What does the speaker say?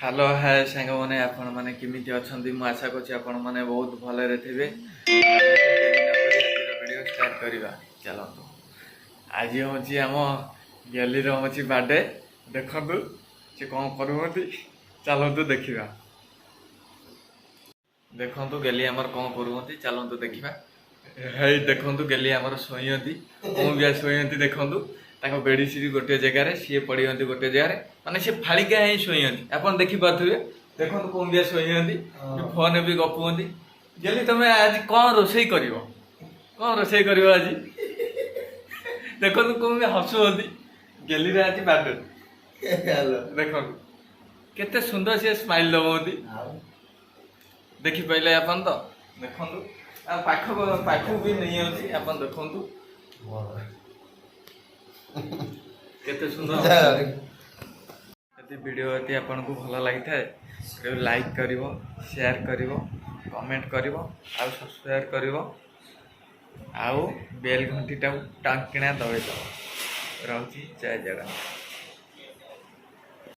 Hello hi सांग मैंने आपण मैंने केमिति अछंती मु आशा करछि आपण मैंने बहुत भलरे थिबे। वीडियो स्टार्ट करवा चलतु। आज होची आम गैलीर होची बर्थडे देखंतु से कौन करूँगी चलतु देखा। देखंतु गेली आमर कौन करूँगी चलतु देखा। हे देखंतु गेली आमर शोयंती मुझे शोयंती देखंतु ताको बेडशीट गोटे जगार सी पड़ती गोटे जगार माने सी फाड़िका ही शोयंती आपन देखि पाथुबे। देखंतु कोंबिया शोयंती फोन भी गपुंती। गेली तमे आज कौन रोषेई करिवो कौन रोषेई करिवो आज देखंतु कोंबिया हसुंती। गेली रे आज बर्थडे देखंतु केते सुंदर से स्माइल दबोती देखि पाइले आपन तो देखंतु आ पाख भी नहीं होती आपन देखंतु केते सुंदर। यदि वीडियो यदि आपन को भल लगी थाए लाइक करिवो शेयर करिवो कमेंट करिवो आ सब्सक्राइब करिवो आ बेल घंटी टाँकिना दबाई दब। रहुची जय जगन्नाथ।